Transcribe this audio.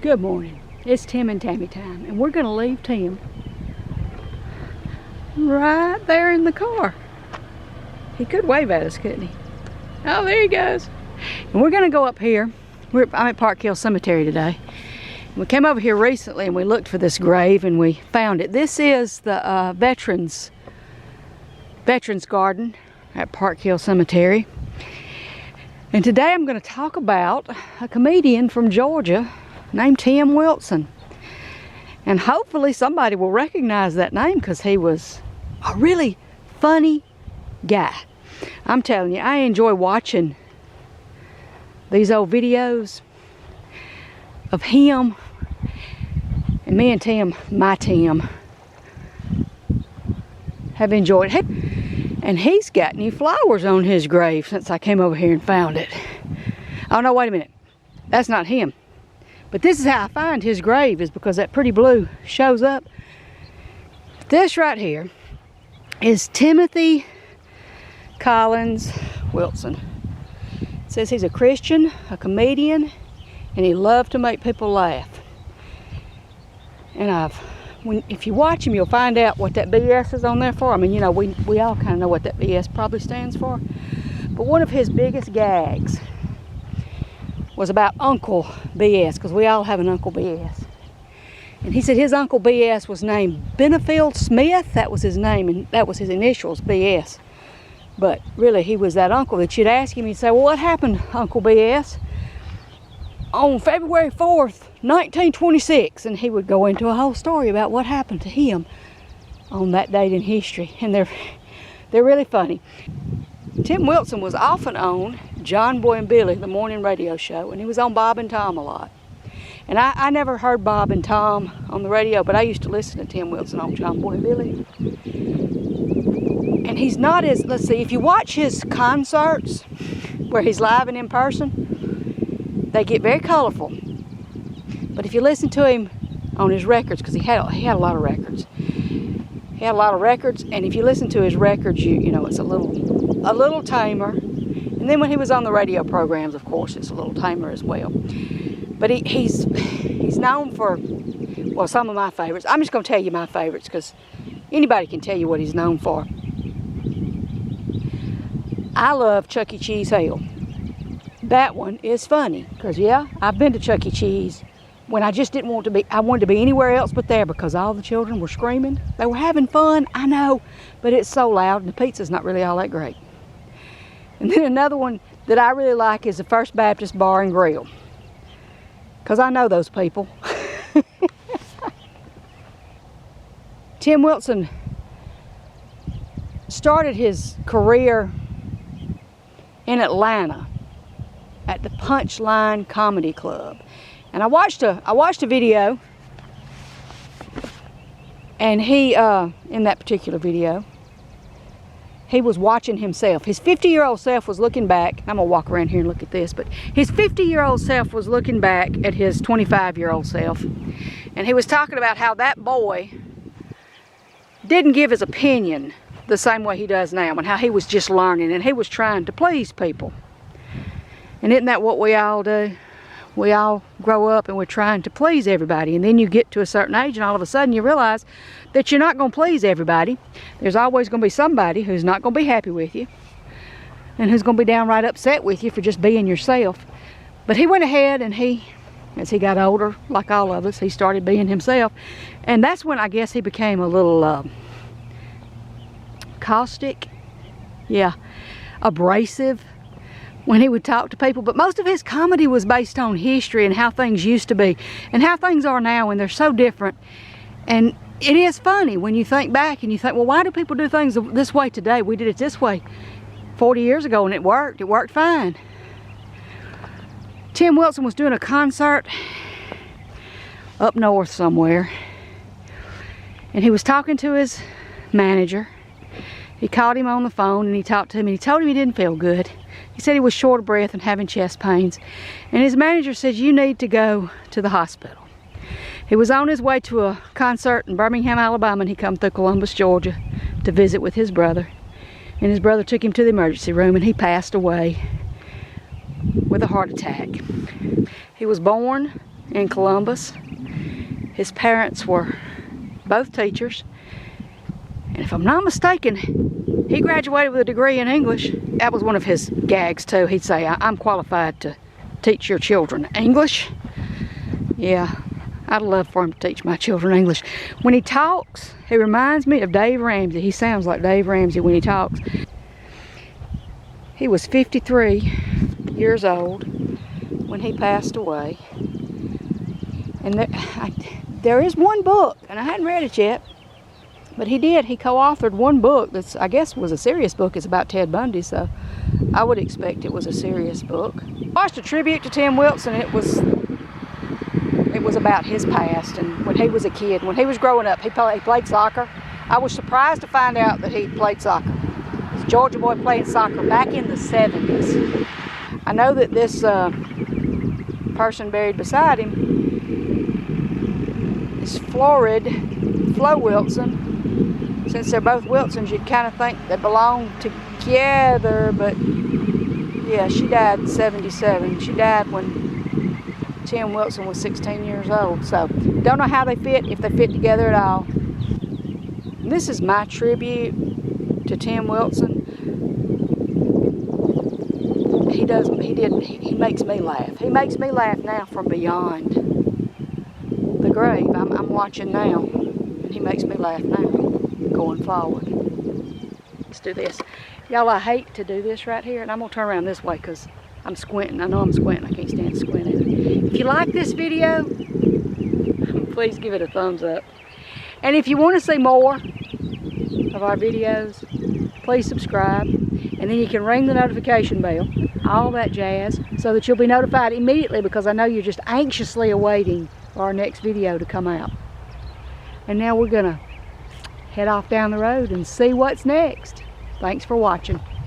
Good morning. It's Tim and Tammy time, and we're going to leave Tim right there in the car. He could wave at us, couldn't he? Oh, there he goes. And we're going to go up here. I'm at Park Hill Cemetery today. We came over here recently and we looked for this grave and we found it. This is the Veterans Garden at Park Hill Cemetery. And today I'm going to talk about a comedian from Georgia named Tim Wilson. And hopefully somebody will recognize that name because he was a really funny guy. I'm telling you, I enjoy watching these old videos of him. And me and Tim, my Tim, have enjoyed it. And he's got new flowers on his grave since I came over here and found it. Oh no, wait a minute. That's not him. But this is how I find his grave, is because that pretty blue shows up. This right here is Timothy Collins Wilson. It says he's a Christian, a comedian, and he loved to make people laugh. And if you watch him, you'll find out what that BS is on there for. I mean, you know, we all kind of know what that BS probably stands for. But one of his biggest gags was about Uncle B.S., because we all have an Uncle B.S. And he said his Uncle B.S. was named Benefield Smith. That was his name, and that was his initials, B.S. But really, he was that uncle that you'd ask him, you'd say, well, what happened, Uncle B.S.? On February 4th, 1926, and he would go into a whole story about what happened to him on that date in history, and they're really funny. Tim Wilson was often on John Boy and Billy, the morning radio show, and he was on Bob and Tom a lot. And I never heard Bob and Tom on the radio, but I used to listen to Tim Wilson on John Boy and Billy. And he's not as, let's see, if you watch his concerts where he's live and in person, they get very colorful. But if you listen to him on his records, because he had a lot of records. He had a lot of records, and if you listen to his records, you know, it's a little tamer. And then when he was on the radio programs, of course, it's a little tamer as well. But he's known for, well, some of my favorites. I'm just going to tell you my favorites because anybody can tell you what he's known for. I love Chuck E. Cheese Hell. That one is funny because, yeah, I've been to Chuck E. Cheese when I just didn't want to be. I wanted to be anywhere else but there because all the children were screaming. They were having fun, I know, but it's so loud and the pizza's not really all that great. And then another one that I really like is the First Baptist Bar and Grill, because I know those people. Tim Wilson started his career in Atlanta at the Punchline Comedy Club. And I watched a video, and he, in that particular video, he was watching himself. His 50-year-old self was looking back. I'm gonna walk around here and look at this, but his 50-year-old self was looking back at his 25-year-old self. And he was talking about how that boy didn't give his opinion the same way he does now, and how he was just learning, and he was trying to please people. And isn't that what we all do? We all grow up and we're trying to please everybody, and then you get to a certain age and all of a sudden you realize that you're not going to please everybody. There's always going to be somebody who's not going to be happy with you and who's going to be downright upset with you for just being yourself. But he went ahead and as he got older, like all of us, he started being himself. And that's when I guess he became a little caustic, yeah, abrasive when he would talk to people. But most of his comedy was based on history and how things used to be and how things are now, and they're so different. And it is funny when you think back and you think, well, why do people do things this way today? We did it this way 40 years ago and it worked fine. Tim Wilson was doing a concert up north somewhere, and he was talking to his manager. He called him on the phone and he talked to him, and he told him he didn't feel good. He said he was short of breath and having chest pains. And his manager said, you need to go to the hospital. He was on his way to a concert in Birmingham, Alabama, and he come through Columbus, Georgia to visit with his brother. And his brother took him to the emergency room and he passed away with a heart attack. He was born in Columbus. His parents were both teachers. And if I'm not mistaken, he graduated with a degree in English. That was one of his gags too. He'd say, I'm qualified to teach your children English. Yeah, I'd love for him to teach my children English. When he talks, he reminds me of Dave Ramsey. He sounds like Dave Ramsey when he talks. He was 53 years old when he passed away. And there is one book, and I hadn't read it yet, but he co-authored one book that's, I guess, was a serious book. It's about Ted Bundy, so I would expect it was a serious book. I watched a tribute to Tim Wilson. It was about his past and when he was a kid. When he was growing up, he played soccer. I was surprised to find out that he played soccer. He was a Georgia boy playing soccer back in the 70s. I know that this person buried beside him is Flo Wilson. Since they're both Wilsons, you'd kind of think they belong together, but yeah, she died in 77. She died when Tim Wilson was 16 years old, so don't know how they fit, if they fit together at all. And this is my tribute to Tim Wilson. He makes me laugh. He makes me laugh now from beyond the grave. I'm watching now, and he makes me laugh now, going forward. Let's do this. Y'all, I hate to do this right here, and I'm gonna turn around this way because I'm squinting. I know I'm squinting. I can't stand squinting. If you like this video, please give it a thumbs up. And if you want to see more of our videos, please subscribe. And then you can ring the notification bell, all that jazz, so that you'll be notified immediately, because I know you're just anxiously awaiting for our next video to come out. And now we're gonna head off down the road and see what's next. Thanks for watching.